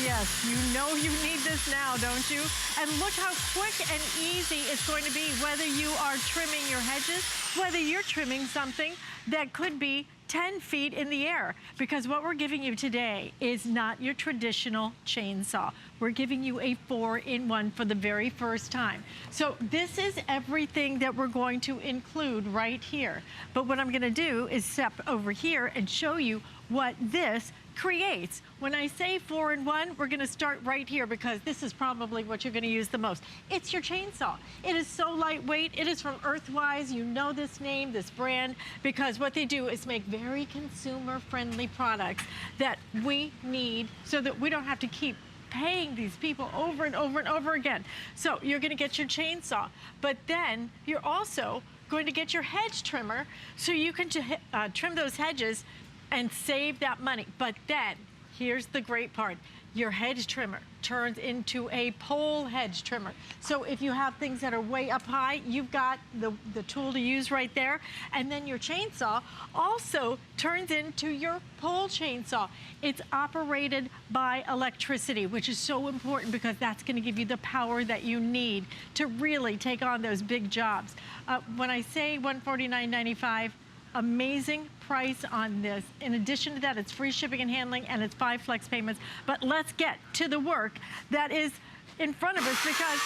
yes, you know you need this now, don't you? And look how quick and easy it's going to be, whether you are trimming your hedges, whether you're trimming something that could be 10 feet in the air, because what we're giving you today is not your traditional chainsaw. We're giving you a 4-in-1 for the very first time. So this is everything that we're going to include right here. But what I'm gonna do is step over here and show you what this creates. When I say 4-in-1, we're gonna start right here because this is probably what you're gonna use the most. It's your chainsaw. It is so lightweight. It is from Earthwise. You know this name, this brand, because what they do is make very consumer-friendly products that we need so that we don't have to keep paying these people over and over and over again. So you're gonna get your chainsaw, but then you're also going to get your hedge trimmer so you can trim those hedges and save that money. But then, here's the great part. Your hedge trimmer turns into a pole hedge trimmer. So if you have things that are way up high, you've got the tool to use right there. And then your chainsaw also turns into your pole chainsaw. It's operated by electricity, which is so important because that's gonna give you the power that you need to really take on those big jobs. When I say $149.95, amazing price on this. In addition to that, it's free shipping and handling, and it's 5 flex payments. But let's get to the work that is in front of us, because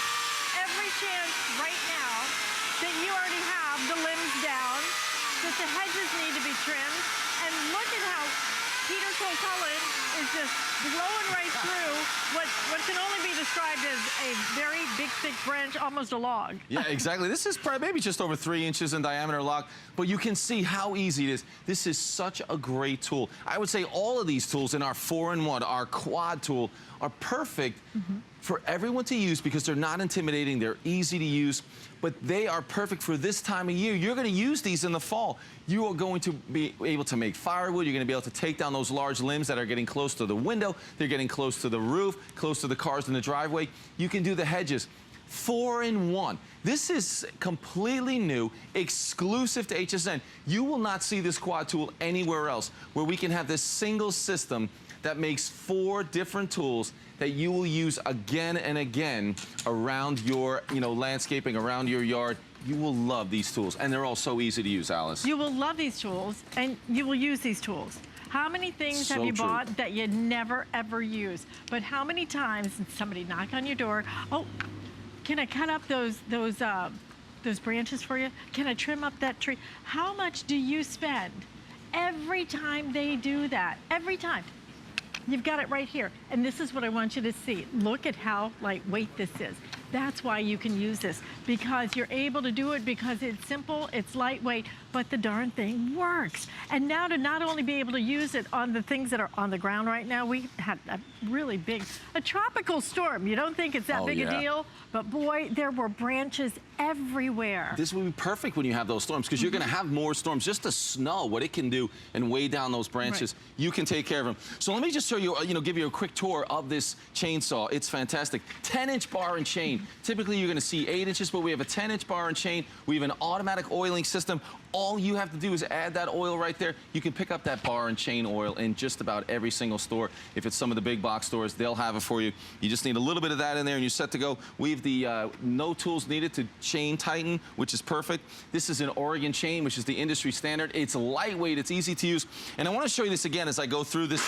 every chance right now that you already have the limbs down, that the hedges need to be trimmed, and look at how Peter Kilcullen is just blowing right through what can only be described as a very big, thick branch, almost a log. Yeah, exactly. This is probably maybe just over 3 inches in diameter log, but you can see how easy it is. This is such a great tool. I would say all of these tools in our 4-in-1, our quad tool, are perfect for everyone to use because they're not intimidating, they're easy to use, but they are perfect for this time of year. You're gonna use these in the fall. You are going to be able to make firewood. You're gonna be able to take down those large limbs that are getting close to the window. They're getting close to the roof, close to the cars in the driveway. You can do the hedges. 4-in-1. This is completely new, exclusive to HSN. You will not see this quad tool anywhere else, where we can have this single system that makes 4 different tools that you will use again and again around your, landscaping, around your yard. You will love these tools, and they're all so easy to use, Alice. You will love these tools, and you will use these tools. How many things have you bought that you never, ever use? But how many times did somebody knock on your door, oh, can I cut up those branches for you? Can I trim up that tree? How much do you spend every time they do that? Every time. You've got it right here. And this is what I want you to see. Look at how lightweight this is. That's why you can use this, because you're able to do it because it's simple, it's lightweight, but the darn thing works. And now to not only be able to use it on the things that are on the ground right now, we had a really big, a tropical storm. You don't think it's that big a deal, but boy, there were branches everywhere. This would be perfect when you have those storms, because you're gonna have more storms. Just the snow, what it can do and weigh down those branches, you can take care of them. So let me just show you, give you a quick tour of this chainsaw. It's fantastic. 10-inch bar and chain. Typically you're gonna see 8 inches, but we have a 10-inch bar and chain. We have an automatic oiling system. All you have to do is add that oil right there. You can pick up that bar and chain oil in just about every single store. If it's some of the big box stores, they'll have it for you. You just need a little bit of that in there and you're set to go. We have the no tools needed to chain tighten, which is perfect. This is an Oregon chain, which is the industry standard. It's lightweight, it's easy to use. And I wanna show you this again as I go through this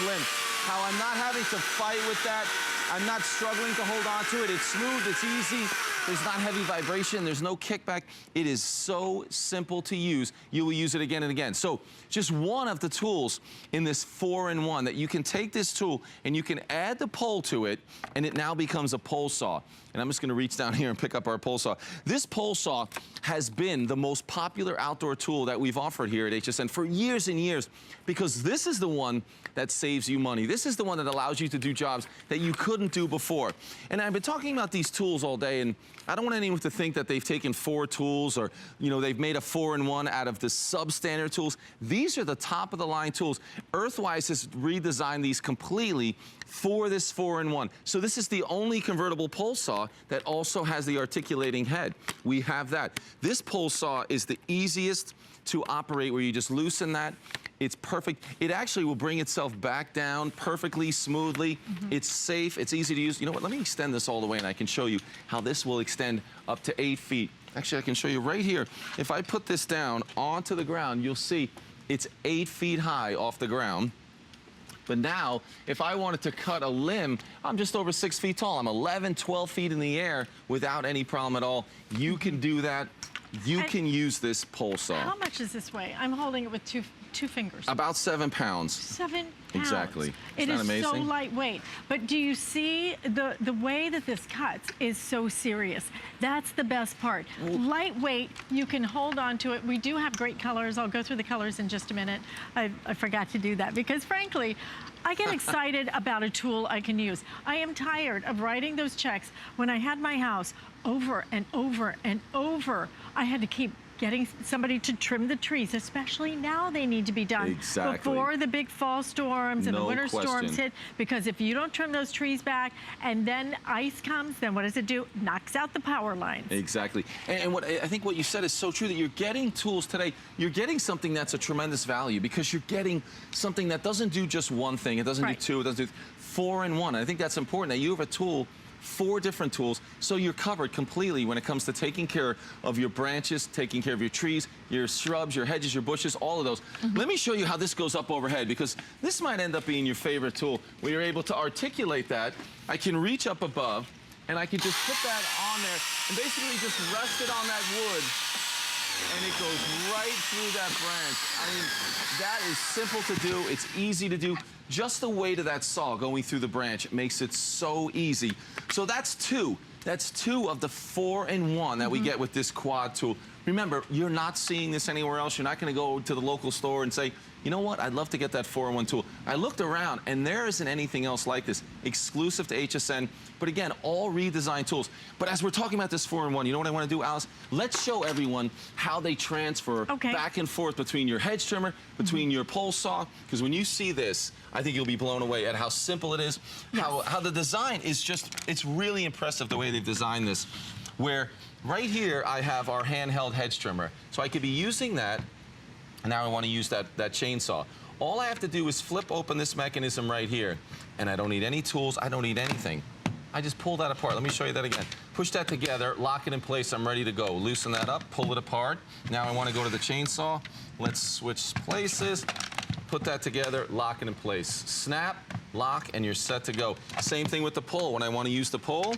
limb, how I'm not having to fight with that. I'm not struggling to hold on to it. It's smooth, it's easy. There's not heavy vibration, there's no kickback. It is so simple to use. You will use it again and again. So just one of the tools in this 4-in-1 that you can take this tool and you can add the pole to it, and it now becomes a pole saw. And I'm just gonna reach down here and pick up our pole saw. This pole saw has been the most popular outdoor tool that we've offered here at HSN for years and years, because this is the one that saves you money. This is the one that allows you to do jobs that you couldn't do before. And I've been talking about these tools all day, and I don't want anyone to think that they've taken 4 tools or, they've made a 4-in-1 out of the substandard tools. These are the top of the line tools. Earthwise has redesigned these completely for this 4-in-1. So this is the only convertible pole saw that also has the articulating head. We have that. This pole saw is the easiest to operate, where you just loosen that It's perfect. It actually will bring itself back down perfectly, smoothly. It's safe, it's easy to use. You know what, let me extend this all the way and I can show you how this will extend up to 8 feet. Actually, I can show you right here. If I put this down onto the ground, you'll see it's 8 feet high off the ground. But now, if I wanted to cut a limb, I'm just over 6 feet tall. I'm 11, 12 feet in the air without any problem at all. You can do that. You can use this pole saw. How much does this weigh? I'm holding it with two fingers. About 7 pounds. 7 pounds. Exactly. It Isn't that is so amazing? lightweight. But do you see the way that this cuts is so serious? That's the best part. Lightweight, you can hold on to it. We do have great colors. I'll go through the colors in just a minute. I forgot to do that because frankly, I get excited about a tool I can use. I am tired of writing those checks when I had my house over and over and over. I had to keep getting somebody to trim the trees, especially now they need to be done Exactly. before the big fall storms and the No winter storms question. hit, because if you don't trim those trees back and then ice comes, then what does it do? Knocks out the power lines. Exactly. And what I think what you said is so true, that you're getting tools today. You're getting something that's a tremendous value because you're getting something that doesn't do just one thing. It doesn't Right. do two. It doesn't do 4 in 1. I think that's important that you have a tool, 4 different tools, so you're covered completely when it comes to taking care of your branches, taking care of your trees, your shrubs, your hedges, your bushes, all of those. Let me show you how this goes up overhead, because this might end up being your favorite tool. We are able to articulate that. I can reach up above, and I can just put that on there and basically just rest it on that wood, and it goes right through that branch. I mean, that is simple to do. It's easy to do. Just the weight of that saw going through the branch makes it so easy. So that's 2. That's 2 of the 4 in 1 that we get with this quad tool. Remember, you're not seeing this anywhere else. You're not going to go to the local store and say, you know what, I'd love to get that 4 in 1 tool. I looked around, and there isn't anything else like this, exclusive to HSN. But again, all redesigned tools. But as we're talking about this 4 in 1, you know what I want to do, Alice? Let's show everyone how they transfer back and forth between your hedge trimmer, between your pole saw. Because when you see this, I think you'll be blown away at how simple it is, how the design is just, it's really impressive the way they've designed this. Where right here, I have our handheld hedge trimmer. So I could be using that. And now I want to use that chainsaw. All I have to do is flip open this mechanism right here, and I don't need any tools, I don't need anything. I just pull that apart. Let me show you that again. Push that together, lock it in place, I'm ready to go. Loosen that up, pull it apart. Now I want to go to the chainsaw. Let's switch places, put that together, lock it in place. Snap, lock, and you're set to go. Same thing with the pole. When I want to use the pole,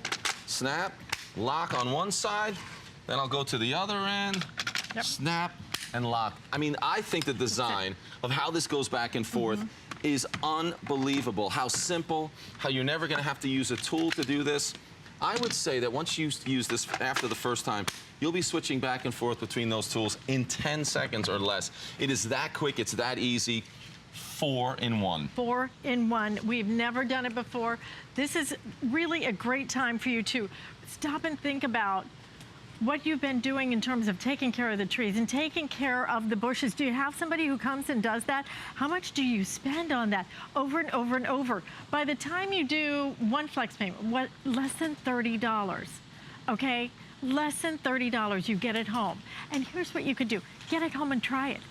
snap, lock on one side, then I'll go to the other end, snap, and lock. I mean, I think the design of how this goes back and forth is unbelievable. How simple, how you're never gonna have to use a tool to do this. I would say that once you use this after the first time, you'll be switching back and forth between those tools in 10 seconds or less. It is that quick, it's that easy. 4 in 1. 4 in 1. We've never done it before. This is really a great time for you to stop and think about what you've been doing in terms of taking care of the trees and taking care of the bushes. Do you have somebody who comes and does that? How much do you spend on that over and over and over? By the time you do one flex payment, what, less than $30, okay? Less than $30, you get it home. And here's what you could do. Get it home and try it.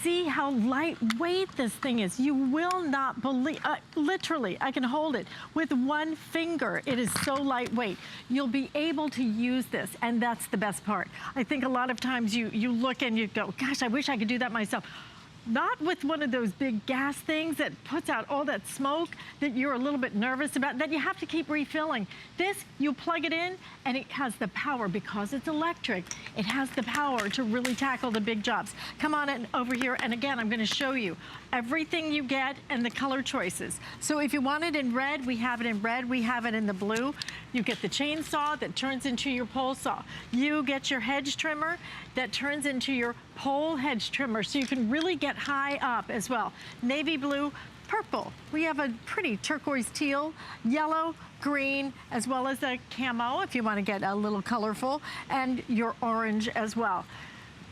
See how lightweight this thing is. You will not believe, literally, I can hold it with one finger. It is so lightweight. You'll be able to use this, and that's the best part. I think a lot of times you look and you go, gosh, I wish I could do that myself. Not with one of those big gas things that puts out all that smoke that you're a little bit nervous about, that you have to keep refilling. This, you plug it in, and it has the power, because it's electric, it has the power to really tackle the big jobs. Come on in over here, and again, I'm gonna show you everything you get and the color choices. So if you want it in red, we have it in red, we have it in the blue. You get the chainsaw that turns into your pole saw. You get your hedge trimmer that turns into your pole hedge trimmer, so you can really get high up as well. Navy blue, purple. We have a pretty turquoise teal, yellow, green, as well as a camo if you want to get a little colorful, and your orange as well.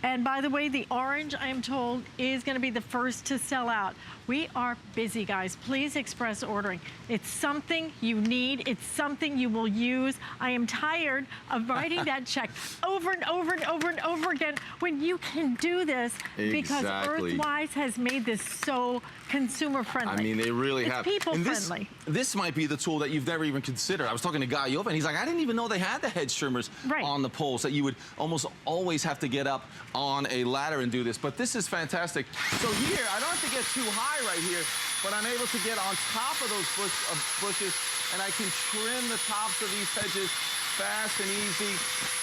And by the way, the orange, I am told, is going to be the first to sell out. We are busy, guys. Please express ordering. It's something you need. It's something you will use. I am tired of writing that check over and over and over and over again when you can do this because Earthwise has made this so consumer friendly. I mean, they really have. It's people friendly. This might be the tool that you've never even considered. I was talking to Guy Yova, and he's like, I didn't even know they had the hedge trimmers on the poles, that you would almost always have to get up on a ladder and do this. But this is fantastic. So here, I don't have to get too high right here, but I'm able to get on top of those bushes, and I can trim the tops of these hedges fast and easy.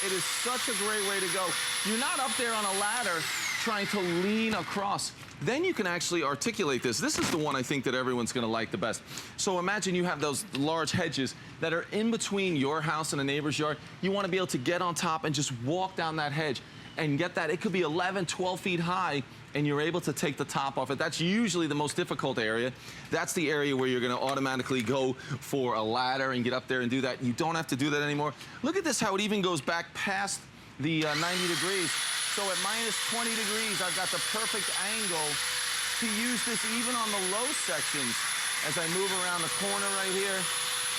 It is such a great way to go. You're not up there on a ladder trying to lean across. Then you can actually articulate this. This is the one I think that everyone's gonna like the best. So imagine you have those large hedges that are in between your house and a neighbor's yard. You wanna be able to get on top and just walk down that hedge and get that. It could be 11, 12 feet high, and you're able to take the top off it. That's usually the most difficult area. That's the area where you're gonna automatically go for a ladder and get up there and do that. You don't have to do that anymore. Look at this, how it even goes back past the 90 degrees. So at minus 20 degrees, I've got the perfect angle to use this even on the low sections as I move around the corner right here.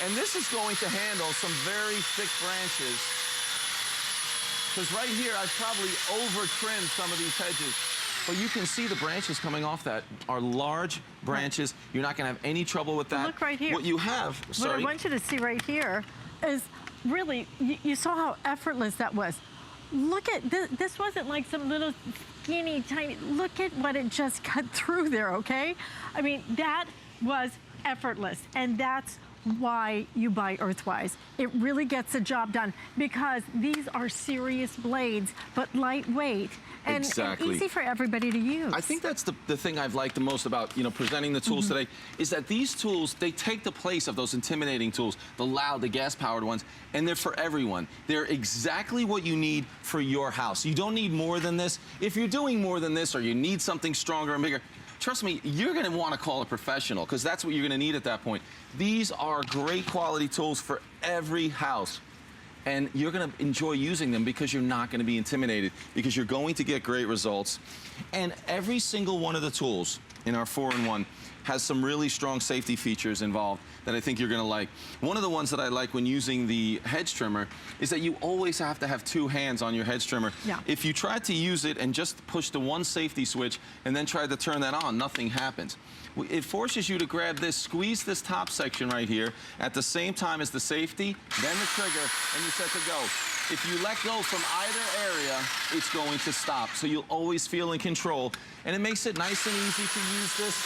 And this is going to handle some very thick branches. Because right here, I've probably over-trimmed some of these hedges. But you can see the branches coming off that are large branches. You're not gonna have any trouble with that. Look right here. What you have, What I want you to see right here is really, you saw how effortless that was. Look at this. This wasn't like some little skinny, tiny, look at what it just cut through there, okay? I mean, that was effortless, and that's why you buy Earthwise. It really gets the job done because these are serious blades, but lightweight and easy for everybody to use. I think that's the thing I've liked the most about, you know, presenting the tools today, is that these tools, they take the place of those intimidating tools, the loud, the gas-powered ones, and they're for everyone. They're exactly what you need for your house. You don't need more than this. If you're doing more than this or you need something stronger and bigger, trust me, you're gonna wanna call a professional because that's what you're gonna need at that point. These are great quality tools for every house. And you're gonna enjoy using them because you're not gonna be intimidated, because you're going to get great results. And every single one of the tools in our 4-in-1 has some really strong safety features involved that I think you're gonna like. One of the ones that I like when using the hedge trimmer is that you always have to have 2 hands on your hedge trimmer. Yeah. If you try to use it and just push the one safety switch and then try to turn that on, nothing happens. It forces you to grab this, squeeze this top section right here at the same time as the safety, then the trigger, and you're set to go. If you let go from either area, it's going to stop. So you'll always feel in control. And it makes it nice and easy to use this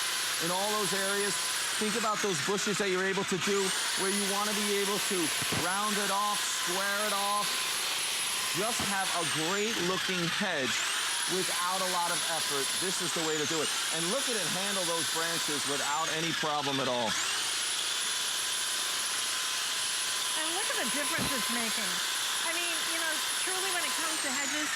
in all those areas. Think about those bushes that you're able to do where you want to be able to round it off, square it off. Just have a great looking hedge without a lot of effort. This is the way to do it. And look at it handle those branches without any problem at all. And look at the difference it's making. I mean, you know, truly when it comes to hedges,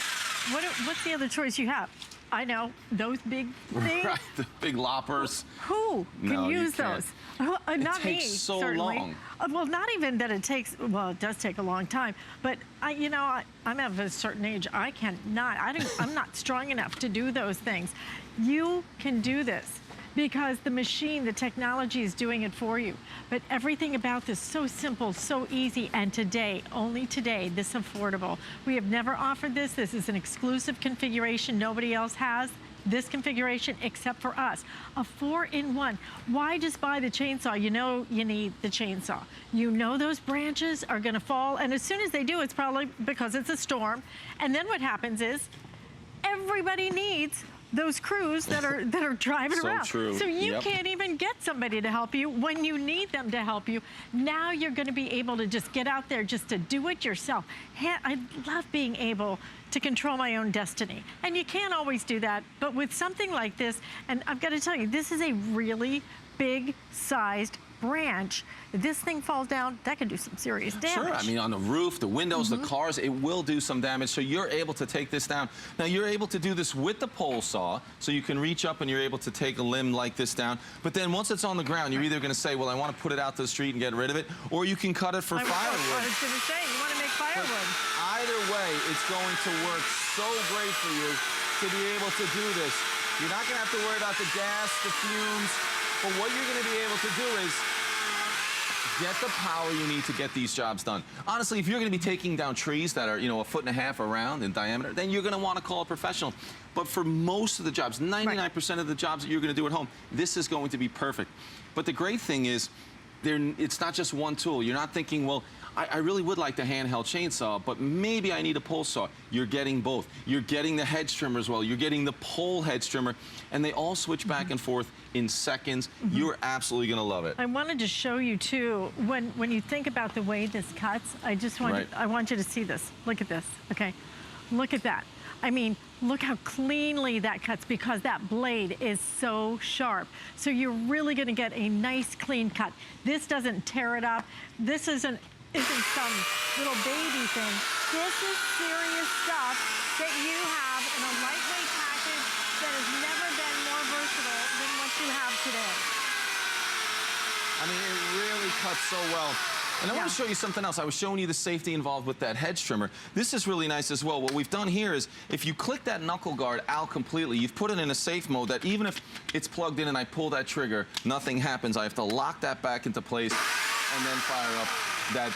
what's the other choice you have? I know, those big things. Right, the big loppers. Who can use those? Not me, takes so certainly. long. Well, not even that it takes, well, it does take a long time, but you know, I'm of a certain age. I cannot, I'm not strong enough to do those things. You can do this because the machine, the technology is doing it for you. But everything about this, so simple, so easy, and today, only today, this affordable. We have never offered this. This is an exclusive configuration. Nobody else has this configuration except for us. A 4-in-1. Why just buy the chainsaw? You know you need the chainsaw. You know those branches are gonna fall, and as soon as they do, it's probably because it's a storm. And then what happens is, everybody needs those crews that are driving So around. true. So you can't even get somebody to help you when you need them to help you. Now you're going to be able to just get out there just to do it yourself. I love being able to control my own destiny. And you can't always do that, but with something like this, and I've got to tell you, this is a really big sized branch. If this thing falls down, that could do some serious damage. Sure, I mean, on the roof, the windows, the cars, it will do some damage. So you're able to take this down. Now, you're able to do this with the pole saw, so you can reach up and you're able to take a limb like this down. But then once it's on the ground, you're either going to say, well, I want to put it out to the street and get rid of it, or you can cut it for firewood. I was going to say, you want to make firewood. I either way, it's going to work so great for you to be able to do this. You're not going to have to worry about the gas, the fumes, but what you're going to be able to do is get the power you need to get these jobs done. Honestly, if you're going to be taking down trees that are, 1.5 feet around in diameter, then you're going to want to call a professional. But for most of the jobs, 99% of the jobs that you're going to do at home, this is going to be perfect. But the great thing is, it's not just one tool. You're not thinking, well, I really would like the handheld chainsaw, but maybe I need a pole saw. You're getting both. You're getting the hedge trimmer as well. You're getting the pole hedge trimmer, and they all switch back and forth in seconds. You're absolutely going to love it. I wanted to show you too, when you think about the way this cuts, I want you to see this. Look at this, okay? Look at that. I mean, look how cleanly that cuts because that blade is so sharp. So you're really going to get a nice clean cut. This doesn't tear it up. This isn't some little baby thing. This is serious stuff that you have in a lightweight package that has never been more versatile than what you have today. I mean, it really cuts so well. And I want to show you something else. I was showing you the safety involved with that hedge trimmer. This is really nice as well. What we've done here is if you click that knuckle guard out completely, you've put it in a safe mode that even if it's plugged in and I pull that trigger, nothing happens. I have to lock that back into place and then fire up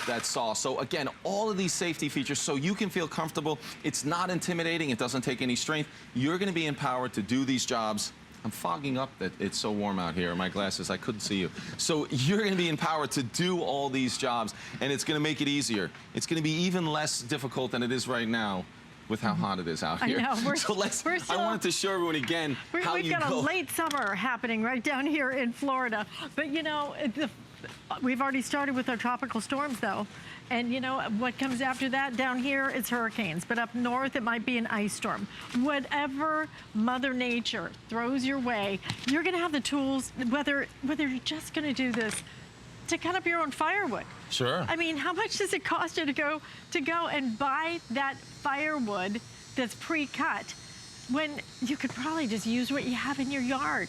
that saw. So again, all of these safety features so you can feel comfortable. It's not intimidating. It doesn't take any strength. You're going to be empowered to do these jobs. I'm fogging up that it's so warm out here. My glasses, I couldn't see you. So you're going to be empowered to do all these jobs, and it's going to make it easier. It's going to be even less difficult than it is right now with how hot it is out here. I know. I wanted to show everyone again how you go. We've got a late summer happening right down here in Florida. But, we've already started with our tropical storms, though. And what comes after that down here is hurricanes. But up north, it might be an ice storm. Whatever Mother Nature throws your way, you're going to have the tools, whether you're just going to do this to cut up your own firewood. Sure. I mean, how much does it cost you to go and buy that firewood that's pre-cut when you could probably just use what you have in your yard?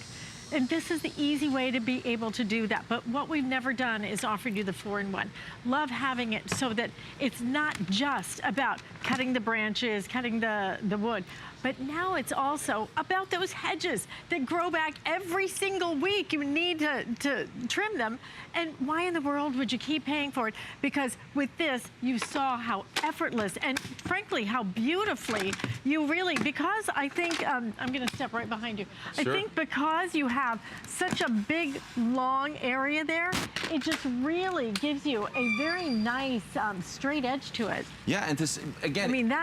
And this is the easy way to be able to do that. But what we've never done is offered you the 4-in-1. Love having it so that it's not just about cutting the branches, cutting the wood, but now it's also about those hedges that grow back every single week. You need to trim them. And why in the world would you keep paying for it? Because with this, you saw how effortless and frankly, how beautifully you really, because I think, I'm gonna step right behind you. Sure. I think because you have such a big, long area there, it just really gives you a very nice straight edge to it. Yeah, and this, again, I mean,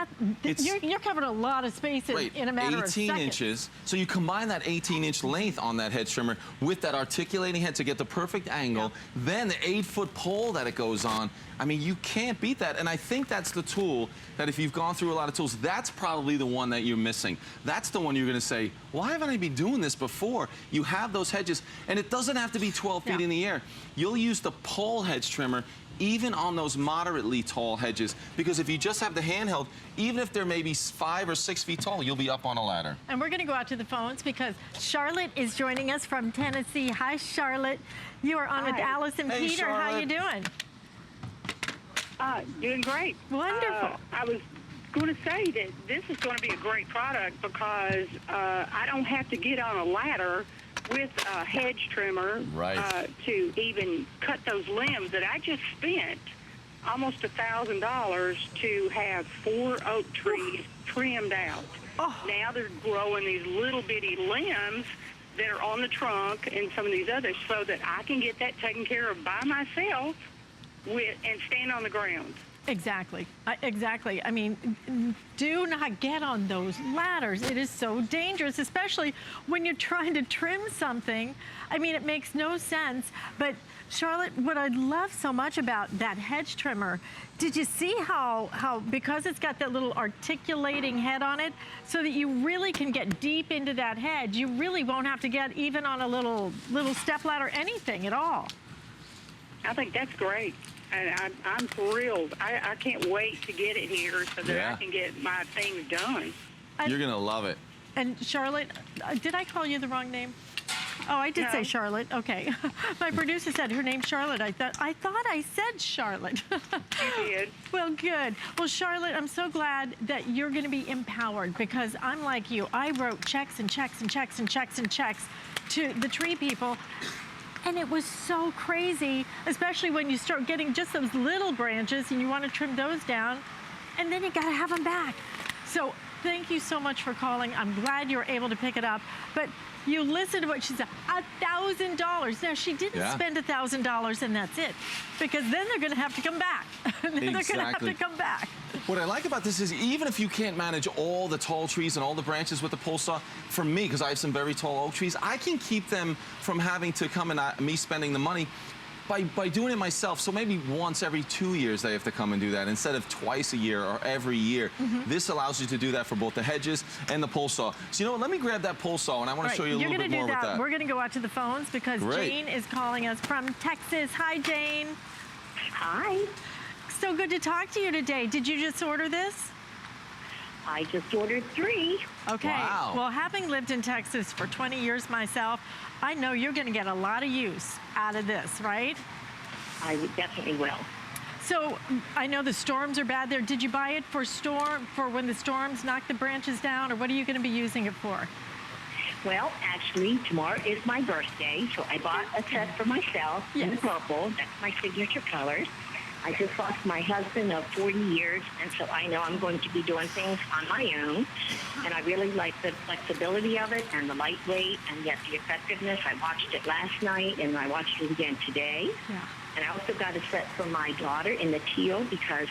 you're covering a lot of space in a matter of seconds. 18 inches. So you combine that 18-inch length on that hedge trimmer with that articulating head to get the perfect angle, then the 8-foot pole that it goes on. I mean, you can't beat that. And I think that's the tool that if you've gone through a lot of tools, that's probably the one that you're missing. That's the one you're going to say, why haven't I been doing this before? You have those hedges, and it doesn't have to be 12 feet in the air. You'll use the pole hedge trimmer even on those moderately tall hedges, because if you just have the handheld, even if they're maybe 5 or 6 feet tall, you'll be up on a ladder. And we're going to go out to the phones because Charlotte is joining us from Tennessee. Hi, Charlotte. You are on with Alice and Hey, Peter. Charlotte. How you doing? Doing great. Wonderful. I was going to say that this is going to be a great product because I don't have to get on a ladder with a hedge trimmer to even cut those limbs that I just spent almost $1,000 to have 4 oak trees trimmed out. Now they're growing these little bitty limbs that are on the trunk and some of these others so that I can get that taken care of by myself and stand on the ground. Exactly. Exactly. I mean, do not get on those ladders. It is so dangerous, especially when you're trying to trim something. I mean, it makes no sense. But Charlotte, what I love so much about that hedge trimmer, did you see how because it's got that little articulating head on it, so that you really can get deep into that hedge, you really won't have to get even on a little step ladder, anything at all. I think that's great. And I'm thrilled. I can't wait to get it here so that I can get my things done. You're going to love it. And Charlotte, did I call you the wrong name? Oh, I did say No. Charlotte. Okay. My producer said her name's Charlotte. I thought I said Charlotte. You did. Well, good. Well, Charlotte, I'm so glad that you're going to be empowered because I'm like you. I wrote checks and checks and checks and checks and checks to the tree people. And it was so crazy, especially when you start getting just those little branches and you want to trim those down, and then you got to have them back. So thank you so much for calling. I'm glad you were able to pick it up. But you listen to what she said, $1,000. Now, she didn't spend $1,000 and that's it, because then they're going to have to come back. Then they're going to have to come back. What I like about this is even if you can't manage all the tall trees and all the branches with the pole saw, for me, because I have some very tall oak trees, I can keep them from having to come and me spending the money by doing it myself. So maybe once every 2 years they have to come and do that instead of twice a year or every year. This allows you to do that for both the hedges and the pole saw. So you know what, let me grab that pole saw and I want to show you a little bit more with that. We're going to go out to the phones because Jane is calling us from Texas. Hi, Jane. Hi. So good to talk to you today. Did you just order this? I just ordered 3. Okay. Wow. Well, having lived in Texas for 20 years myself, I know you're going to get a lot of use out of this, right? I definitely will. So I know the storms are bad there. Did you buy it for when the storms knock the branches down, or what are you going to be using it for? Well, actually, tomorrow is my birthday, so I bought a set for myself in purple. That's my signature colors. I just lost my husband of 40 years, and so I know I'm going to be doing things on my own. And I really like the flexibility of it and the lightweight and yet the effectiveness. I watched it last night, and I watched it again today. Yeah. And I also got a set for my daughter in the teal because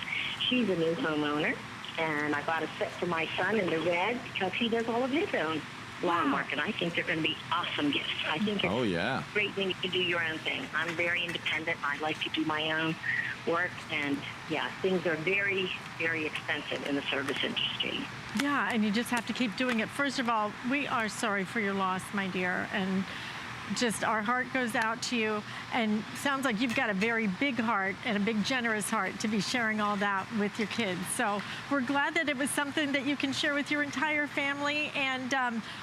she's a new homeowner. And I bought a set for my son in the red because he does all of his own lawn work. And I think they're going to be awesome gifts. I think it's great when you can do your own thing. I'm very independent. I like to do my own work. And, yeah, things are very, very expensive in the service industry. Yeah, and you just have to keep doing it. First of all, we are sorry for your loss, my dear. And just our heart goes out to you, and sounds like you've got a very big heart and a big generous heart to be sharing all that with your kids. So we're glad that it was something that you can share with your entire family, and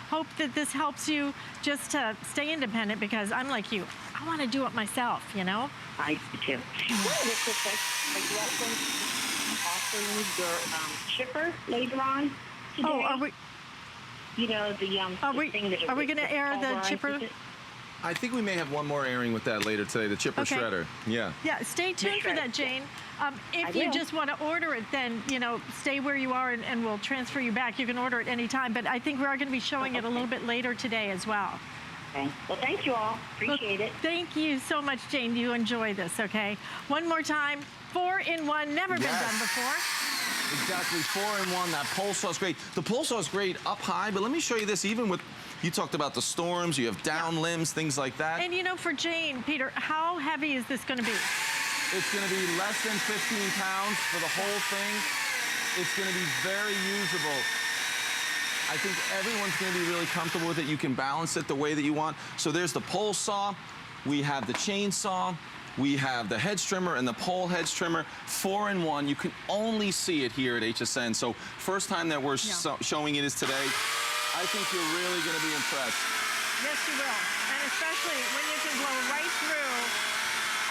hope that this helps you just to stay independent, because I'm like you, I want to do it myself, you know? I do too. Well, this is are you also offering your chipper later on today? Oh, are we? You know, the thing that Are we going to air the pulverizes chipper? it? I think we may have one more airing with that later today, the chipper shredder. Yeah. Yeah, stay tuned for that, Jane. If you just want to order it, then, you know, stay where you are and we'll transfer you back. You can order it anytime, but I think we are going to be showing it a little bit later today as well. Okay. Well, thank you all. Appreciate it. Thank you so much, Jane. You enjoy this, okay? One more time, 4-in-1, never been done before. Exactly, 4-in-1. That pole saw is great. The pole saw is great up high, but let me show you this. Even with, you talked about the storms, you have down limbs, things like that. And you know, for Jane, Peter, how heavy is this going to be? It's going to be less than 15 pounds for the whole thing. It's going to be very usable. I think everyone's going to be really comfortable with it. You can balance it the way that you want. So there's the pole saw. We have the chainsaw. We have the hedge trimmer and the pole hedge trimmer, 4-in-1. You can only see it here at HSN. So first time that we're showing it is today. I think you're really going to be impressed. Yes, you will. And especially when you can blow right through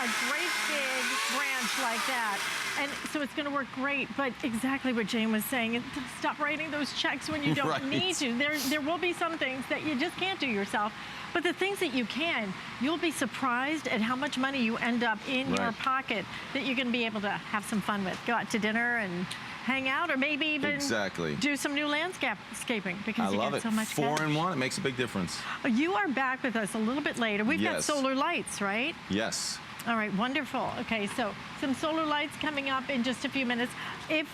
a great big branch like that. And so it's going to work great. But exactly what Jane was saying, stop writing those checks when you don't need to. There will be some things that you just can't do yourself. But the things that you can, you'll be surprised at how much money you end up in your pocket that you're going to be able to have some fun with. Go out to dinner and hang out, or maybe even do some new landscaping, because you get so much 4-in-1, it makes a big difference. You are back with us a little bit later. We've got solar lights, right? Yes. All right, wonderful. Okay, so some solar lights coming up in just a few minutes. If